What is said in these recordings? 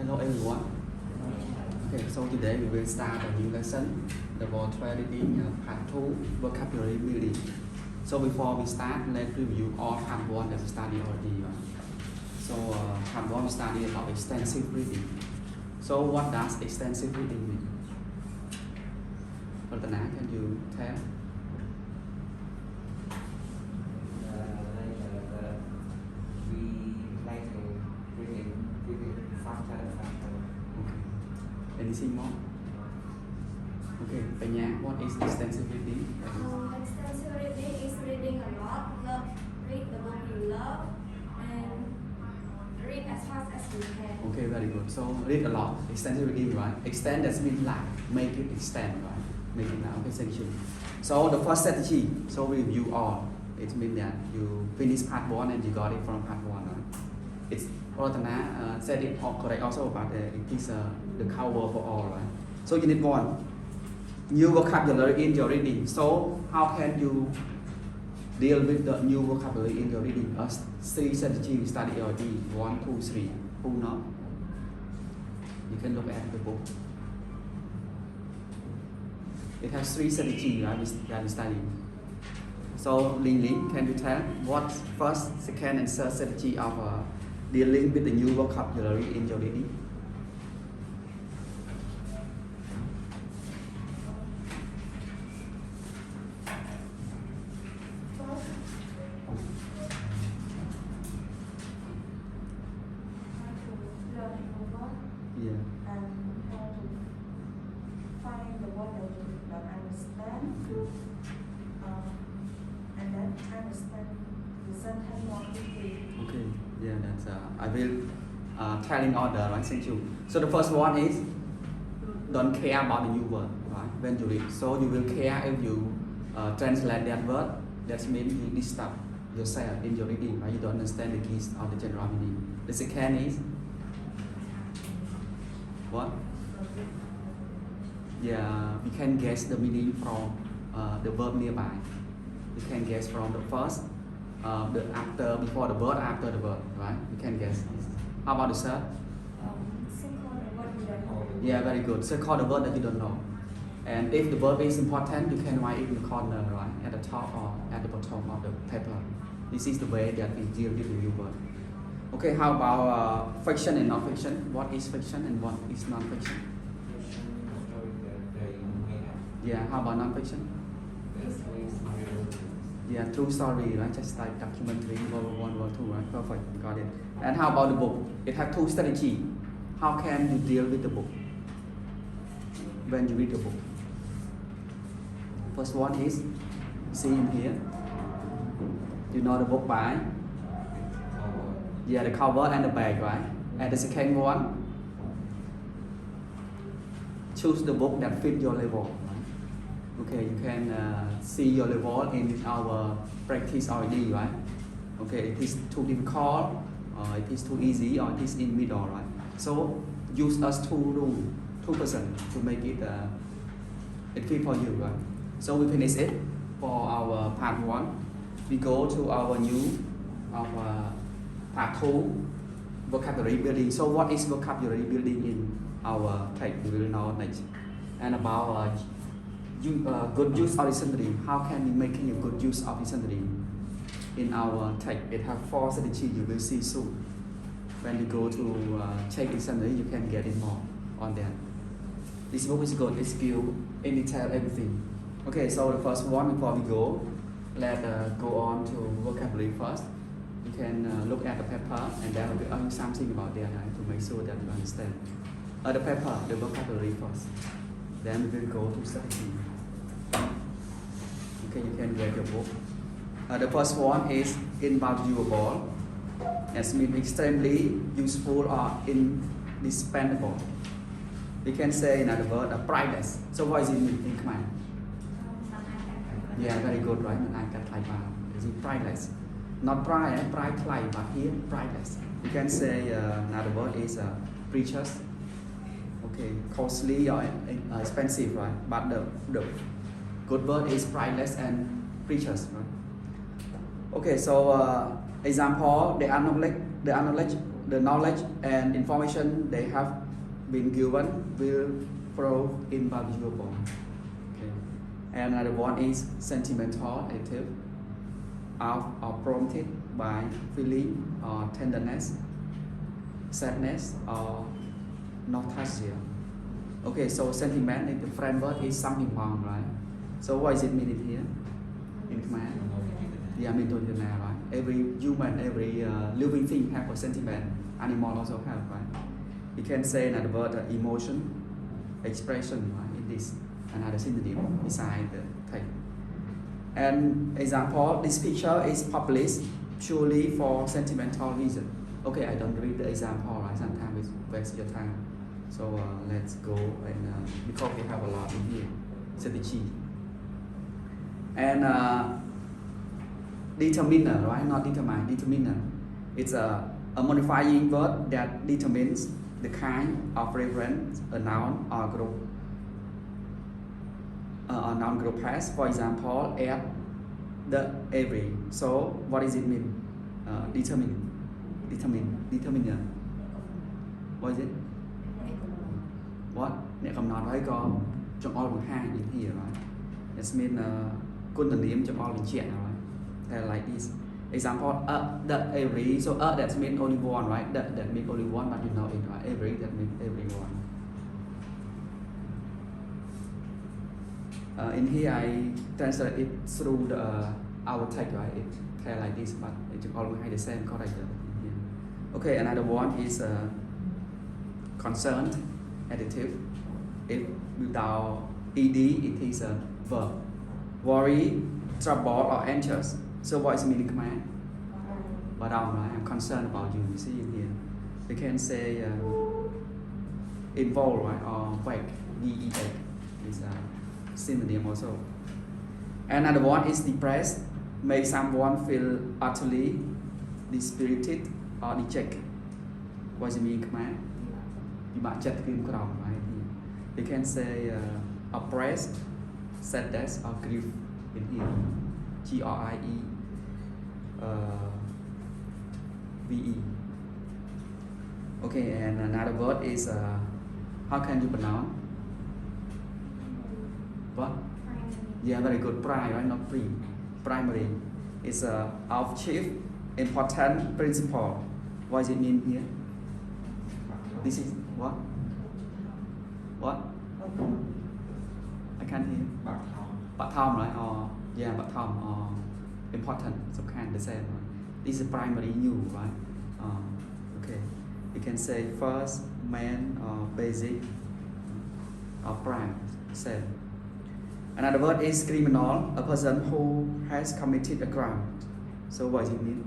Hello everyone. Okay, so today we will start a new lesson, the vocabulary reading part 2, vocabulary building. So before we start, let's review all part 1 that we studied already. So part 1 we studied about extensive reading. So what does extensive reading mean? Pratana, can you tell? Anything more? Okay, Panya, what is extensive reading? Extensive reading is reading a lot, read the book you love, and read as fast as you can. Okay, very good. So read a lot, extensive reading, right? Extend that means like, make it extend, right? Make it now, okay, thank you. So the first strategy, so review all. It means that you finish part 1 and you got it from part 1, right? It's Ratana said it correct also, but it is the cover for all, right? So unit 1, new vocabulary in your reading. So how can you deal with the new vocabulary in your reading? 3 strategies we study already, 1, 2, 3. Who know? You can look at the book. It has 3 strategies, right? We study. So Ling, can you tell what first, second, and third strategy of dealing with the new vocabulary in your reading? Yeah. And how to find the word that you don't understand, and then understand the sentence more quickly. Okay. Yeah, that's I will tell in order, right? Thank you. So the first one is don't care about the new word, right? When you read, so you will care if you translate that word. That means you disturb yourself in your reading, right? You don't understand the gist of the general meaning. The second is what? Yeah, we can guess the meaning from the verb nearby. You can guess from the first, the after, before the verb, after the verb, right? You can guess. How about the third? Circle the word you don't know. Yeah, very good. Circle the word that you don't know. And if the verb is important, you can write it in the corner, right? At the top or at the bottom of the paper. This is the way that we deal with the new word. Okay, how about fiction and non-fiction? What is fiction and what is non-fiction? Yeah, how about non-fiction? Yeah, true story, right? Just like documentary, World 1, World 2, right? Perfect, got it. And how about the book? It has 2 strategies. How can you deal with the book when you read the book? First one is, see in here. You know the book by? Yeah, the cover and the back, right? And the second one, choose the book that fit your level. Okay, you can see your level in our practice already, right? Okay, it is too difficult, or it is too easy, or it is in middle, right? So use us 2 rules, 2% to make it it fit for you, right? So we finish it for our part 1. We go to our new part 2, vocabulary building. So what is vocabulary building in our text? We will know next. And about good use of dictionary. How can we make a good use of dictionary in our text? It has 4 strategies you will see soon. When you go to check dictionary, you can get it more on that. This book is good. It's give in detail everything. Okay, so the first one before we go, let's go on to vocabulary first. You can look at the paper and then we will ask you something about that, right, to make sure that you understand. The paper, the vocabulary first. Then we will go to strategy. Okay, you can read your book. The first one is invaluable. That means extremely useful or indispensable. We can say another word, priceless. So what is it in Khmer? Yeah, very good, right? Is it priceless? Not price, but here priceless. You can say another word is precious. Okay, costly or expensive, right? But the good word is priceless and precious, right? Okay, so example, they are not the knowledge and information they have been given will prove invaluable. Okay. And another one is sentimental adjective, or prompted by feeling or tenderness, sadness or nostalgia. Okay, so sentiment in the French word is sentiment, right? So what does it mean in here? In Khmer? Yeah, mean right? Every human, every living thing have a sentiment. Animal also have, right? You can say another word, emotion, expression, right? In this, another synonym beside the type. And example, this picture is published purely for sentimental reason. Okay, I don't read the example, right? Sometimes it wastes your time. So let's go and because we have a lot in here, strategy. And determiner, right? Not determine, determiner. It's a modifying word that determines the kind of reference a noun or group. A noun group has, for example, at, the, every. So what does it mean? Determiner. What is it? What? Nè cầm nói với con trong all bằng hai in here, right? It means quân tình điểm trong all bằng chuyện, right? Like this. Example, the every. So that means only one, right? That means only one, but you know it, right? Every, that means everyone. In here I translate it through our text, right? It like this, but it all have the same character in here. Okay, another one is concerned adjective. If without ed, it is a verb. Worry, trouble, or anxious. So what is meaning Khmer? But right? I'm concerned about you. You see in here. You can say involve, right? Or wake, V-E-A. Is a synonym also. Another one is depressed. Make someone feel utterly dispirited or dejected. What does it mean Khmer? Right? You can say oppressed, sadness, or grief in here. G-R-I-E V-E. Okay, and another word is how can you pronounce? What? Yeah, very good. Prime, right? Not pre. Primary. It's of chief important principle. What does it mean here? This is what? What? I can't hear. Bottom, right? Or yeah, bottom or important, some kind the same. Right? This is primary new, right? Okay. You can say first, main, or basic, or prime, same. Another word is criminal, a person who has committed a crime. So what does it mean?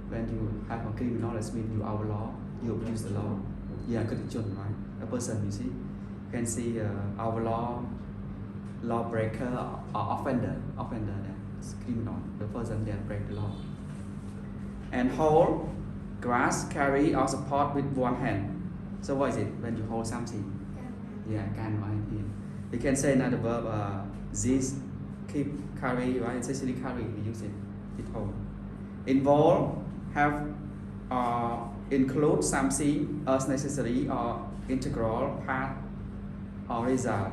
When you have a criminal, that means you outlaw, you abuse the law. Yeah, good job, right? A person, you see. You can see outlaw, lawbreaker, or offender. Offender, that's criminal, the person that break the law. And hold, grasp, carry, or support with one hand. So what is it when you hold something? Yeah, can, right? Here. You can say another verb, this, keep, carry, right? Especially carry, we use it. It hold. Involve, have, include something as necessary or integral part or result.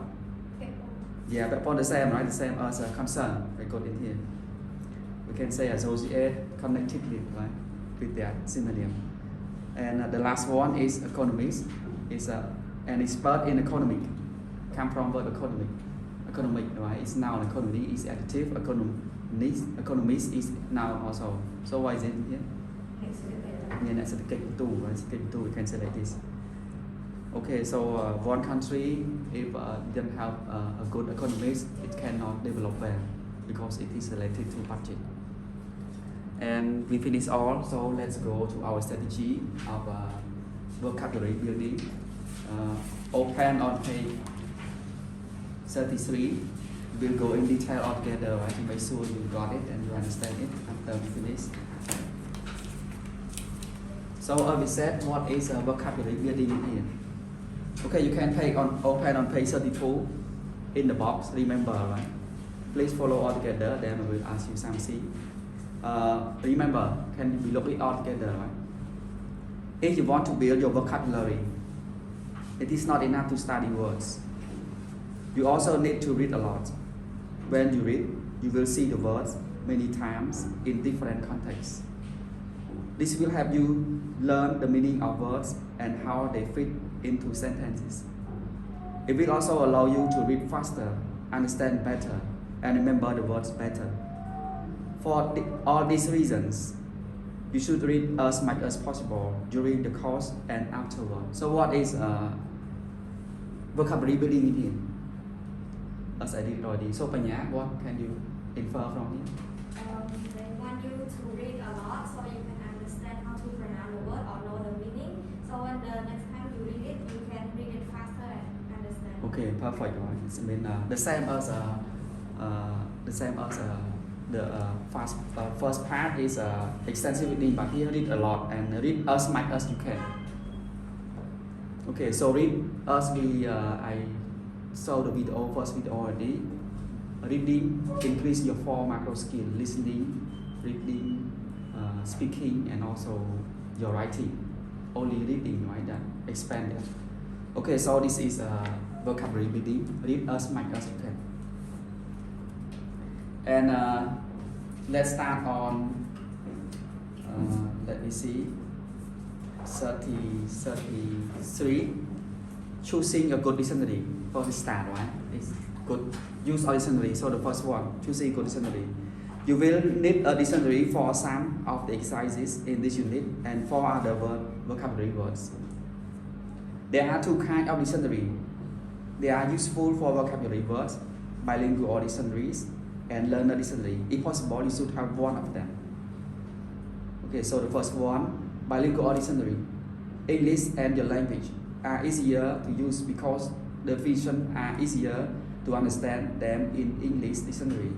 Yeah, but upon the same, right? The same as concern. I got in here. We can say associate, connected with, right? With that synonym. And the last one is economist. Is an expert in economic. Come from word economic. Economic, right? It's noun. Economy is adjective. Economist is noun also. So why is it here? Yeah, that's a get to, right? Get to. We can say like this. Okay, so one country, if doesn't have a good economist, it cannot develop well because it is related to budget. And we finish all, so let's go to our strategy of vocabulary building. Open on page 33. We'll go in detail all together, right? To make sure you got it and you understand it after we finish. So we said what is vocabulary building in here. Okay, you can take on open on page 32 in the box. Remember, right? Please follow all together. Then we will ask you something. Remember, can we look it all together, right? if you want to build your vocabulary, it is not enough to study words. You also need to read a lot. When you read, you will see the words many times in different contexts. This will help you learn the meaning of words and how they fit into sentences. It will also allow you to read faster, understand better, and remember the words better. For all these reasons, you should read as much as possible during the course and afterward. So what is vocabulary building in here? As I did already. So Panya, what can you infer from here? They want you to read a lot so you can understand how to pronounce the word or know the meaning. So when the next time you read it, you can read it faster and understand. Okay, perfect. Right. It's the same as the first part is extensive reading, but here read a lot and read as much as you can. Okay, so read as I saw the video, first video already. Reading increase your 4 macro skill: listening, reading, speaking, and also your writing. Only reading, right? That expand it. Okay, so this is vocabulary building. Read as much as you can. And let's start on. Let me see. 33. Choosing a good dictionary for the start, right? It's good. Use a dictionary. So the first one, choosing a good dictionary. You will need a dictionary for some of the exercises in this unit and for other vocabulary words. There are 2 kinds of dictionary. They are useful for vocabulary words, bilingual dictionaries, and learner dictionary. If possible, you should have one of them. Okay, so the first one, bilingual dictionary. English and your language are easier to use because the definitions are easier to understand them in English dictionary.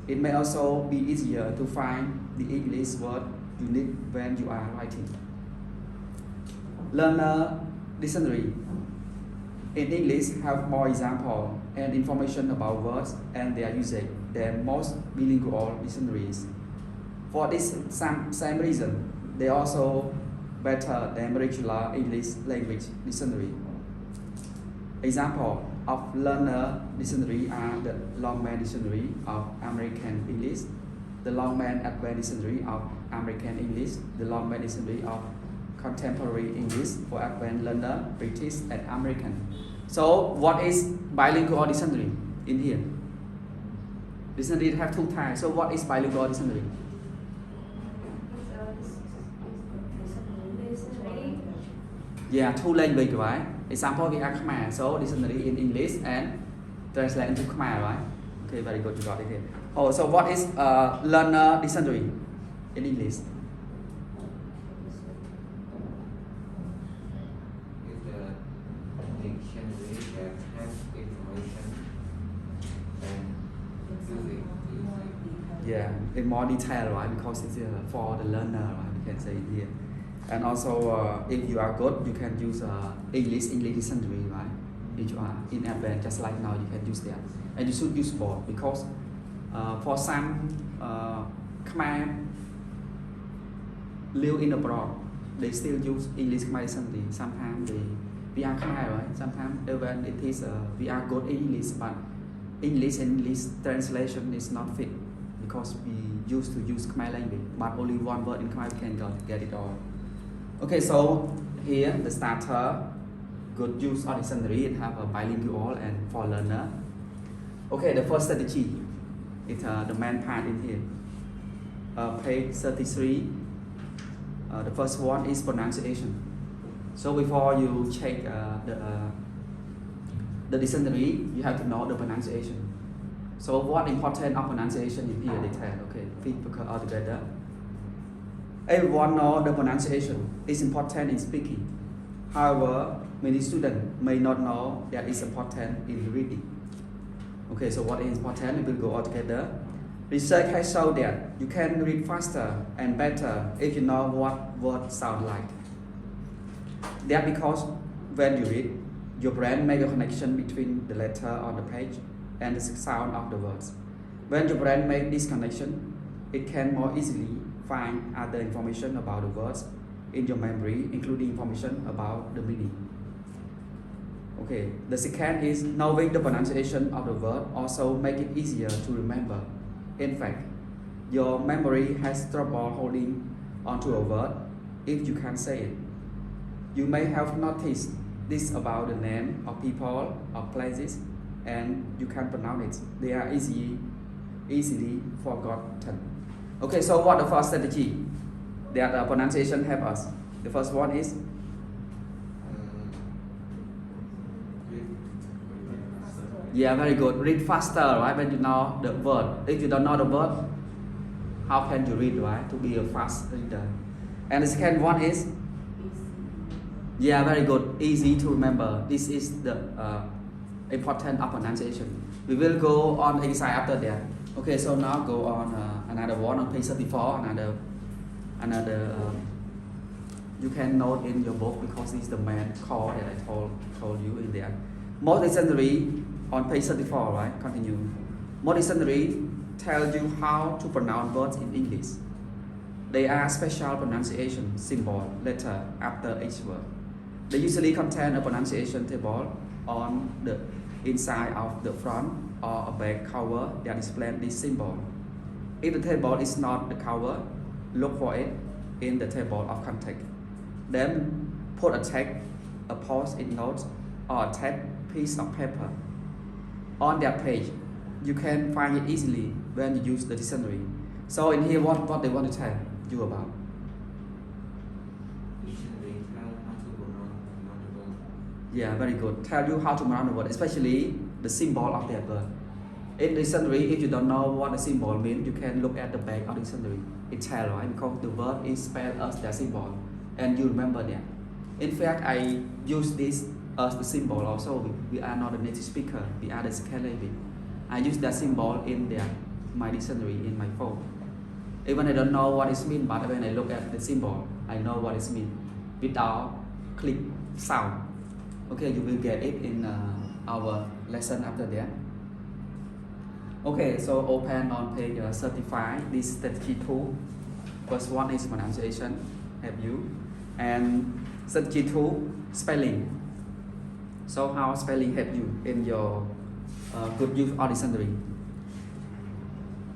It may also be easier to find the English word you need when you are writing. Learner dictionary in English have more example and information about words and their usage than most bilingual dictionaries. For this same reason, they also better than regular English language dictionary. Example of learner dictionary are the Longman Dictionary of American English, the Longman Advanced Dictionary of American English, the Longman Dictionary of Contemporary English for advanced learner, British and American. So what is bilingual dictionary in here? Dictionary have 2 types. So what is bilingual dictionary? Yeah, 2 language, right? Example, we have Khmer, so dictionary in English and translate into Khmer, right? Okay, very good, you got it here. Oh, so what is learner dictionary in English? Is the dictionary that has information and using. Yeah, in more detail, right? Because it's for the learner, right? We can say it here. And also, if you are good, you can use English dictionary, right? If you are in advance, just like now, you can use that. And you should use both because for some Khmer live in abroad, they still use English Khmer dictionary. Sometimes we are Khmer, right? Sometimes even it is we are good in English, but English and English translation is not fit because we used to use Khmer language, but only one word in Khmer we can get it all. Okay, so here the starter, good use of dictionary, it have a bilingual and for learner. Okay, the first strategy, it's the main part in here. Page 33, the first one is pronunciation. So before you check the dictionary, you have to know the pronunciation. So what important of pronunciation in here, they tell, okay, we put all together. Everyone knows the pronunciation is important in speaking. However, many students may not know that it's important in reading. Okay, so what is important? We will go all together. Research has shown that you can read faster and better if you know what words sound like. That's because when you read, your brain makes a connection between the letter on the page and the sound of the words. When your brain makes this connection, it can more easily find other information about the words in your memory, including information about the meaning. Okay, the second is knowing the pronunciation of the word also make it easier to remember. In fact, your memory has trouble holding onto a word if you can't say it. You may have noticed this about the name of people or places, and you can pronounce it. They are easily forgotten. Okay, so what the first strategy that pronunciation help us? The first one is yeah, very good. Read faster, right? When you know the word. If you don't know the word, how can you read, right? To be a fast reader. And the second one is yeah, very good. Easy to remember. This is the important of pronunciation. We will go on exercise after that. Okay, so now go on another one on page 34. Another you can note in your book because it's the main core that I told you in there. Most dictionary on page 34, right? Continue. Most dictionary tell you how to pronounce words in English. They are special pronunciation symbol letter after each word. They usually contain a pronunciation table on the inside of the front or a back cover that displays this symbol. If the table is not the cover, look for it in the table of context. Then put a tag, a post-it note, or a tag piece of paper on that page. You can find it easily when you use the dictionary. So in here, what they want to tell you about? Yeah, very good. Tell you how to pronounce the word, especially the symbol of that word. In the dictionary, if you don't know what the symbol means, you can look at the back of the dictionary. It tells, right? Because the word is spelled as that symbol, and you remember that. In fact, I use this as the symbol also. We are not a native speaker. We are the second language. I use that symbol in my dictionary in my phone. Even I don't know what it means, but when I look at the symbol, I know what it means without click sound. Okay, you will get it in our lesson after that. Okay, so open on page 35, this strategy 2. First one is pronunciation, have you. And strategy 2, spelling. So how spelling help you in your good use of dictionary.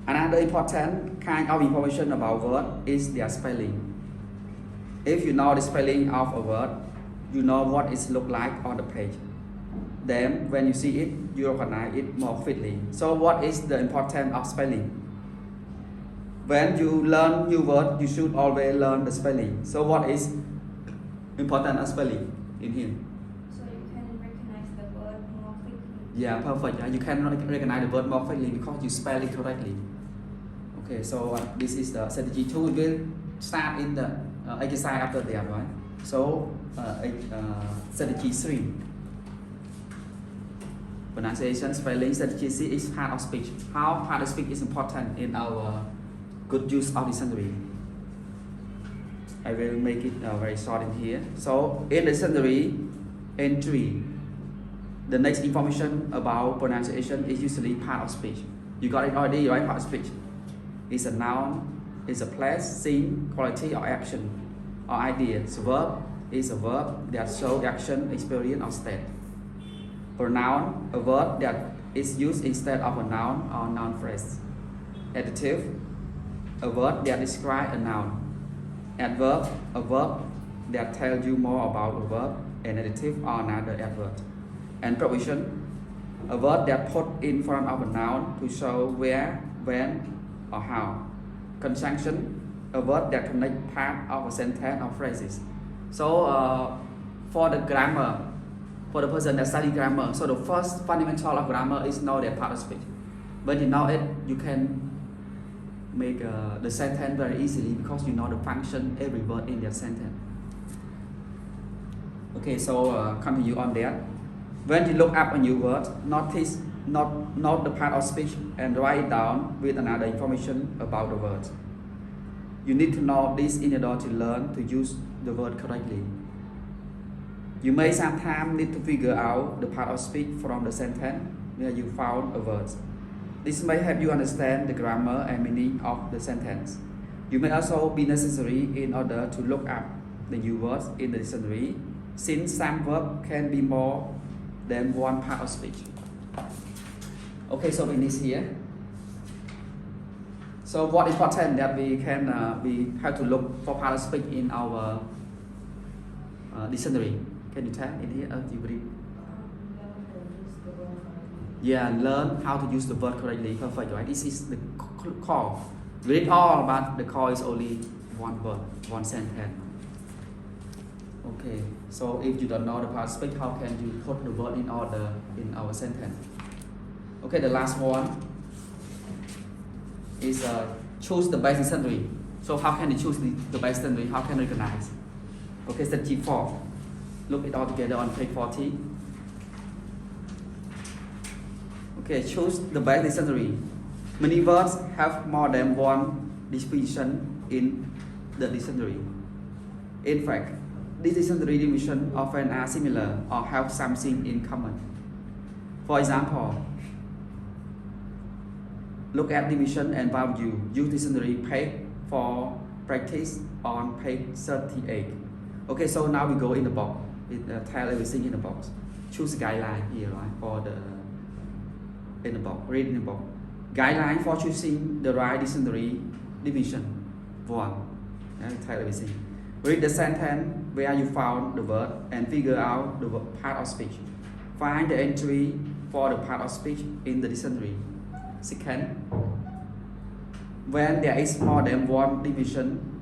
Another important kind of information about word is their spelling. If you know the spelling of a word, you know what it looks like on the page. Then when you see it, you recognize it more quickly. So what is the importance of spelling? When you learn new word, you should always learn the spelling. So what is important of spelling in here? So you can recognize the word more quickly. Yeah, perfect. You can recognize the word more quickly because you spell it correctly. Okay, so this is the strategy 2. We will start in the exercise after that, right? So strategy 3. Pronunciation, spelling, strategy 3 is part of speech. How part of speech is important in our good use of dictionary. I will make it very short in here. So in the dictionary entry, the next information about pronunciation is usually part of speech. You got it already, right? Part of speech. It's a noun, it's a place, scene, quality, or action, or idea. So verb is a verb that shows action, experience, or state. Pronoun, a word that is used instead of a noun or noun phrase. Adjective, a word that describes a noun. Adverb, a verb that tells you more about a verb, an adjective, or another adverb. And preposition, a word that put in front of a noun to show where, when, or how. Conjunction, a word that connects part of a sentence or phrases. So for the grammar, for the person that study grammar, so the first fundamental of grammar is know that part of speech. When you know it, you can make the sentence very easily because you know the function every word in that sentence. Okay, so continue on that. When you look up a new word, notice not the part of speech and write it down with another information about the word. You need to know this in order to learn to use the word correctly. You may sometimes need to figure out the part of speech from the sentence where you found a word. This may help you understand the grammar and meaning of the sentence. You may also be necessary in order to look up the new words in the dictionary, since some verb can be more than one part of speech. Okay, so we need here. So what is important that we have to look for part of speech in our dictionary. Can you tell in here? You read? Yeah, learn how to use the word correctly. Perfect, right? This is the core. Read all, but the core is only one word, one sentence. Okay, so if you don't know the part of speech, how can you put the word in order in our sentence? Okay, the last one is choose the best dictionary. So how can you choose the best dictionary? How can you recognize? Okay, step G4. Look it all together on page 40. Okay, choose the best dictionary. Many words have more than one definition in the dictionary. In fact, these dictionary definitions often are similar or have something in common. For example, look at division and value. Use dictionary page for practice on page 38. Okay, so now we go in the box. It tell everything in the box. Choose guideline here, right? For the in the box. Read in the box. Guideline for choosing the right dictionary division. 1. Tell everything. Read the sentence where you found the word and figure out the part of speech. Find the entry for the part of speech in the dictionary. Second, when there is more than one division,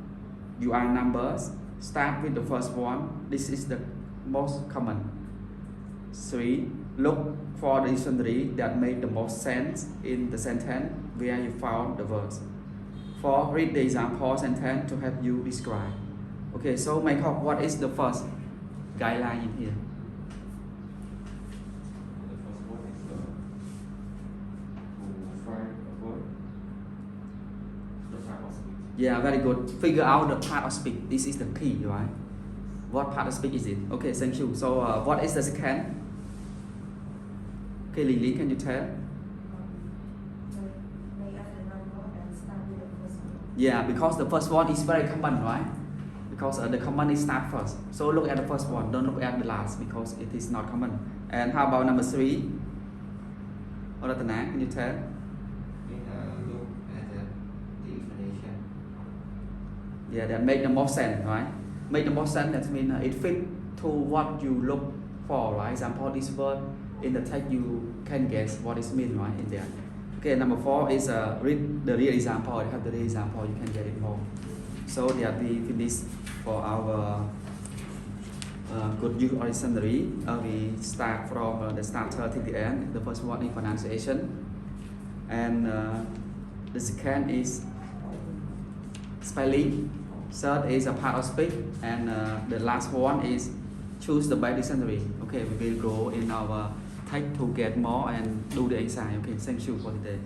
you are numbers. Start with the first one. This is the most common. 3. Look for the dictionary that make the most sense in the sentence where you found the words. 4. Read the example sentence to help you describe. Okay, so Michael, what is the first guideline in here? The first one is to find a word, the part of speech. Yeah, very good. Figure out the part of speech. This is the key, right? What part of speech is it? Okay, thank you. So, what is the second? Okay, Lily, can you tell? Yeah, because the first one is very common, right? Because the common is start first. So look at the first one, don't look at the last because it is not common. And how about number 3? Oratana, can you tell? Look at the explanation. Yeah, that make the most sense, right? Make the most sense, that means it fit to what you look for, right? Example, this word in the text you can guess what it means, right? In there. Okay, number 4 is read the real example. You have the real example, you can get it more. So that we finish for our good use of dictionary. We start from the starter to the end. The first one is pronunciation, and the second is spelling. Third is a part of speech, and the last one is choose the best dictionary. Okay, we will go in our text to get more and do the exercise. Okay, thank you for today.